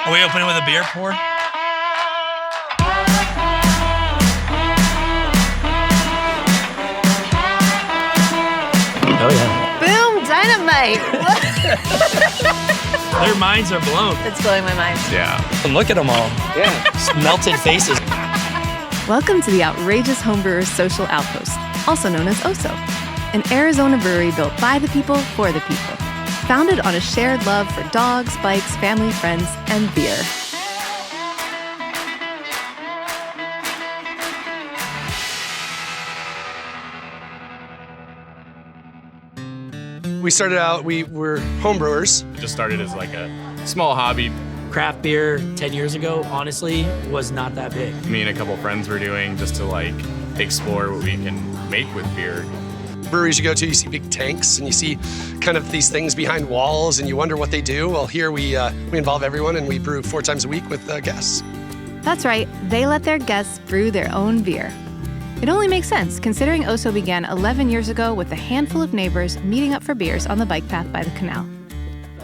Are we opening with a beer pour? Oh, yeah. Boom, dynamite. Their minds are blown. It's blowing my mind. Yeah. Look at them all. Yeah. Just melted faces. Welcome to the outrageous Homebrewers Social Outpost, also known as O.H.S.O, an Arizona brewery built by the people for the people. Founded on a shared love for dogs, bikes, family, friends, and beer. We started out, we were homebrewers. Just started as like a small hobby. Craft beer 10 years ago, honestly, was not that big. Me and a couple friends were doing just to like explore what we can make with beer. Breweries you go to, you see big tanks and you see kind of these things behind walls and you wonder what they do. Well, here we involve everyone and we brew 4 times a week with guests. That's right, they let their guests brew their own beer. It only makes sense, considering O.H.S.O began 11 years ago with a handful of neighbors meeting up for beers on the bike path by the canal.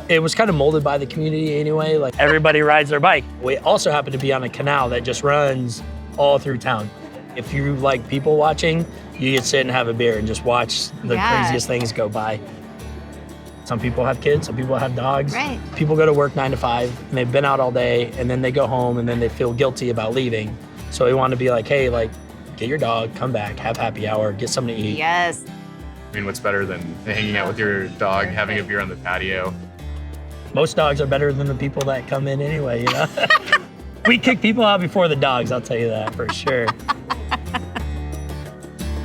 It was kind of molded by the community anyway, like everybody rides their bike. We also happen to be on a canal that just runs all through town. If you like people watching, you can sit and have a beer and just watch the craziest things go by. Some people have kids, some people have dogs. Right. People go to work 9 to 5, and they've been out all day, and then they go home, and then they feel guilty about leaving. So we want to be like, hey, like, get your dog, come back, have happy hour, get something to eat. Yes. I mean, what's better than hanging out with your dog, having a beer on the patio? Most dogs are better than the people that come in anyway, you know? We kick people out before the dogs, I'll tell you that for sure.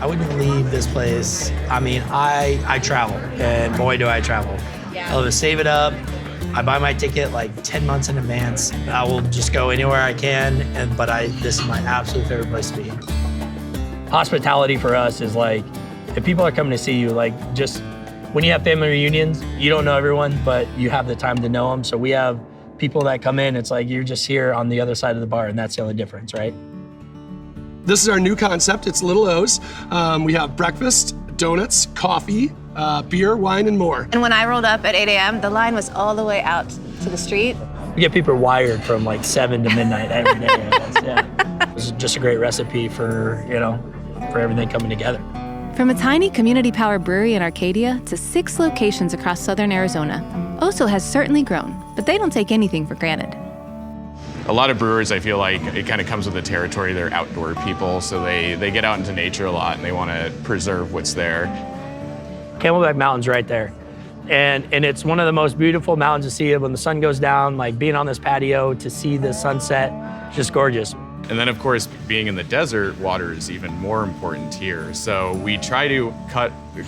I wouldn't leave this place. I mean, I travel, and boy, do I travel. I love to save it up. I buy my ticket like 10 months in advance. I will just go anywhere I can, but this is my absolute favorite place to be. Hospitality for us is like, if people are coming to see you, like just when you have family reunions, you don't know everyone, but you have the time to know them. So we have people that come in, it's like you're just here on the other side of the bar, and that's the only difference, right? This is our new concept, it's Little O's. We have breakfast, donuts, coffee, beer, wine, and more. And when I rolled up at 8 a.m., the line was all the way out to the street. We get people wired from like 7 to midnight every day. I guess, yeah. It's just a great recipe for, you know, for everything coming together. From a tiny community-powered brewery in Arcadia to 6 locations across southern Arizona, O.H.S.O has certainly grown, but they don't take anything for granted. A lot of brewers, I feel like it kind of comes with the territory. They're outdoor people, so they get out into nature a lot and they want to preserve what's there. Camelback Mountain's right there. And it's one of the most beautiful mountains to see when the sun goes down, like being on this patio to see the sunset, just gorgeous. And then, of course, being in the desert, water is even more important here. So we try to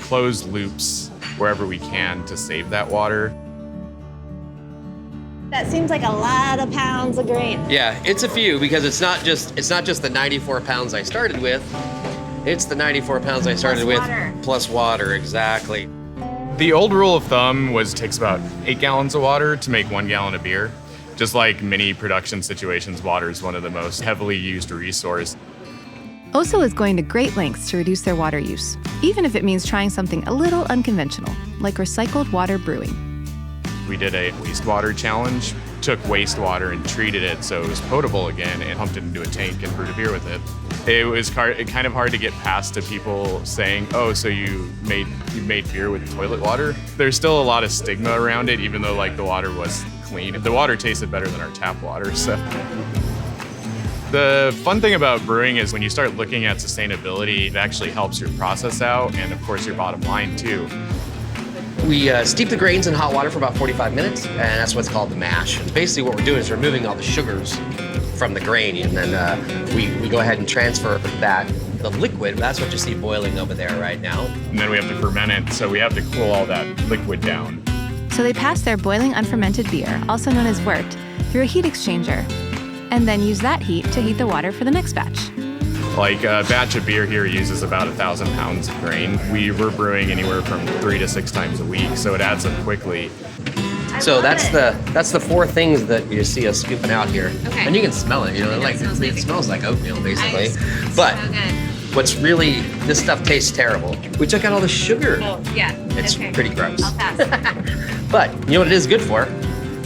close loops wherever we can to save that water. That seems like a lot of pounds of grain. Yeah, it's a few because it's not just the 94 pounds I started with. It's the 94 pounds I started with plus water, exactly. The old rule of thumb was it takes about 8 gallons of water to make 1 gallon of beer. Just like many production situations, water is one of the most heavily used resources. O.H.S.O is going to great lengths to reduce their water use, even if it means trying something a little unconventional, like recycled water brewing. We did a wastewater challenge, took wastewater and treated it so it was potable again and pumped it into a tank and brewed a beer with it. It was kind of hard to get past to people saying, oh, so you made beer with toilet water? There's still a lot of stigma around it, even though like the water was clean. The water tasted better than our tap water, so. The fun thing about brewing is when you start looking at sustainability, it actually helps your process out and of course your bottom line too. We steep the grains in hot water for about 45 minutes, and that's what's called the mash. And basically what we're doing is removing all the sugars from the grain, and then we go ahead and transfer the liquid, that's what you see boiling over there right now. And then we have to ferment it, so we have to cool all that liquid down. So they pass their boiling unfermented beer, also known as wort, through a heat exchanger, and then use that heat to heat the water for the next batch. Like a batch of beer here uses about 1,000 pounds of grain. We're brewing anywhere from 3 to 6 times a week, so it adds up quickly. So that's the 4 things that you see us scooping out here. Okay. And you can smell it, you know, it smells like oatmeal basically. But what's really, this stuff tastes terrible. We took out all the sugar. Oh, yeah. It's pretty gross. I'll pass. But you know what it is good for?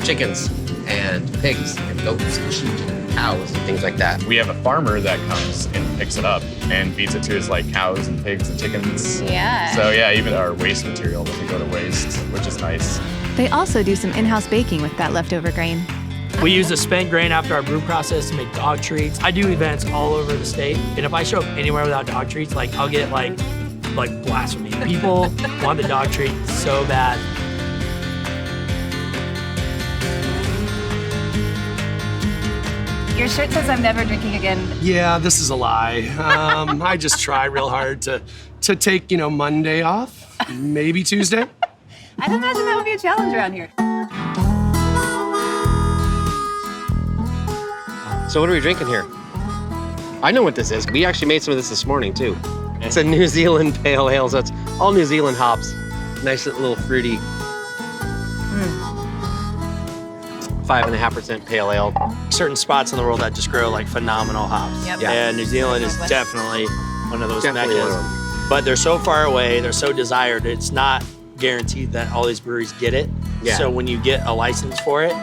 chickens and pigs and goats and sheep and cows and things like that. We have a farmer that comes and picks it up and feeds it to his like cows and pigs and chickens. Yeah. So yeah, even our waste material doesn't go to waste, which is nice. They also do some in-house baking with that leftover grain. We use the spent grain after our brew process to make dog treats. I do events all over the state, and if I show up anywhere without dog treats, like I'll get like blasphemy. People want the dog treat so bad. Your shirt says I'm never drinking again. Yeah, this is a lie. I just try real hard to take, Monday off, maybe Tuesday. I'd imagine that would be a challenge around here. So what are we drinking here? I know what this is. We actually made some of this morning too. It's a New Zealand pale ale, so it's all New Zealand hops. Nice little fruity. 5.5% pale ale. Certain spots in the world that just grow like phenomenal hops. Yep. Yeah. And New Zealand is definitely one of those Definitely meccas. one of them. But they're so far away, they're so desired, it's not guaranteed that all these breweries get it. Yeah. So when you get a license for it,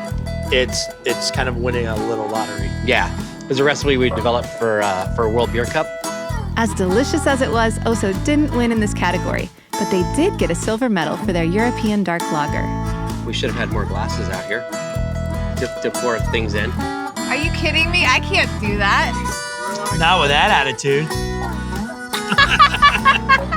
it's kind of winning a little lottery. Yeah, there's a recipe we developed for World Beer Cup. As delicious as it was, O.H.S.O didn't win in this category, but they did get a silver medal for their European dark lager. We should have had more glasses out here to pour things in. Are you kidding me? I can't do that. Not with that attitude.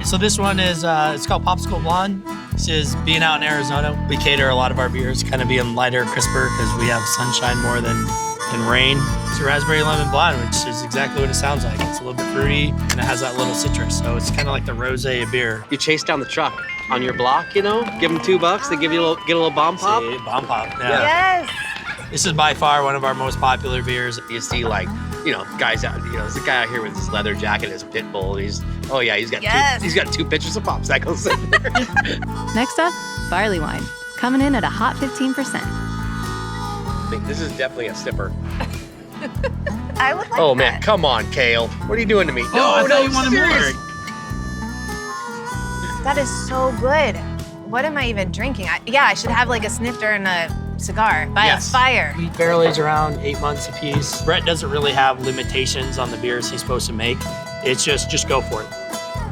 So this one is, it's called Popsicle Blonde. This is being out in Arizona. We cater a lot of our beers kind of being lighter, crisper, because we have sunshine more than rain. It's a raspberry lemon blonde, which is exactly what it sounds like. It's a little bit fruity and it has that little citrus. So it's kind of like the rosé of beer. You chase down the truck on your block, give them $2, they give you get a little bomb pop. See, bomb pop. Yeah. Yes. This is by far one of our most popular beers. You see guys out, there's a guy out here with his leather jacket and his pit bull. He's got Yes. he's got 2 pitchers of popsicles in there. Next up, barley wine, coming in at a hot 15%. I think this is definitely a sipper. I would like Oh man, come on, Kale. What are you doing to me? I thought you wanted serious. more. That is so good. What am I even drinking? I should have like a snifter and a cigar by Yes. a fire. We barrel age around 8 months a piece. Bret doesn't really have limitations on the beers he's supposed to make. It's just go for it.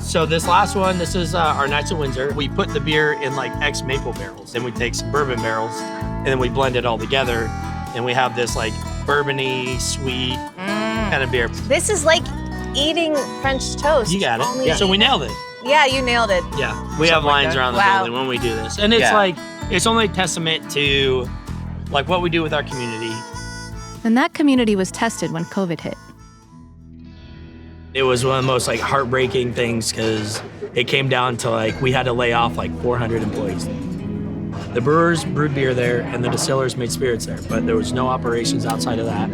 So this last one, this is our Knights of Windsor. We put the beer in like ex-maple barrels. Then we take some bourbon barrels and then we blend it all together. And we have this like bourbony, sweet kind of beer. This is like eating French toast. You got it. Only- Yeah. So we nailed it. Yeah, you nailed it. Yeah. We have lines that? around the Wow. building when we do this. And it's Yeah. like, it's only a testament to like what we do with our community. And that community was tested when COVID hit. It was one of the most like heartbreaking things because it came down to like we had to lay off like 400 employees. The brewers brewed beer there and the distillers made spirits there, but there was no operations outside of that.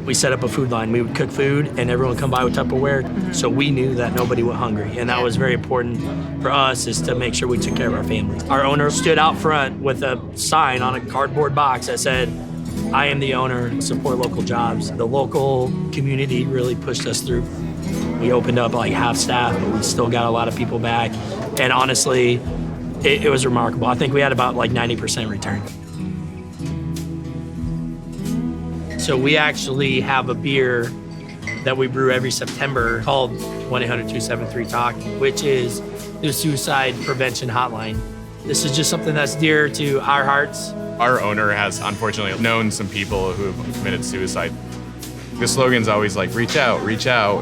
We set up a food line. We would cook food and everyone would come by with Tupperware. So we knew that nobody went hungry. And that was very important for us is to make sure we took care of our families. Our owner stood out front with a sign on a cardboard box that said, I am the owner, support local jobs. The local community really pushed us through. We opened up like half staff, but we still got a lot of people back. And honestly, it was remarkable. I think we had about like 90% return. So we actually have a beer that we brew every September called 1-800-273-TALK, which is the suicide prevention hotline. This is just something that's dear to our hearts. Our owner has unfortunately known some people who have committed suicide. The slogan's always like, reach out.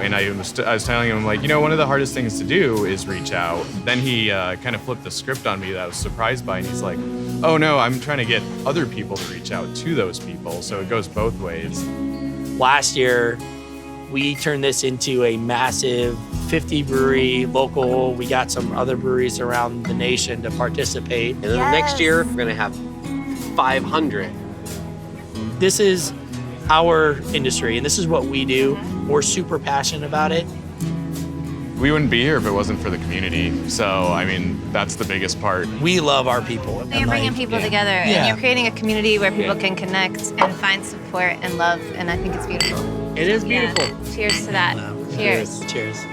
And I was telling him, like, one of the hardest things to do is reach out. Then he kind of flipped the script on me that I was surprised by. And he's like, oh no, I'm trying to get other people to reach out to those people. So it goes both ways. Last year, we turned this into a massive 50 brewery local. We got some other breweries around the nation to participate. And then next year, we're gonna have 500. This is our industry and this is what we do. We're super passionate about it. We wouldn't be here if it wasn't for the community. So, I mean, that's the biggest part. We love our people. You're bringing people together and you're creating a community where people can connect and find support and love, and I think it's beautiful. It is beautiful. Yeah. Cheers to that. Cheers. Cheers.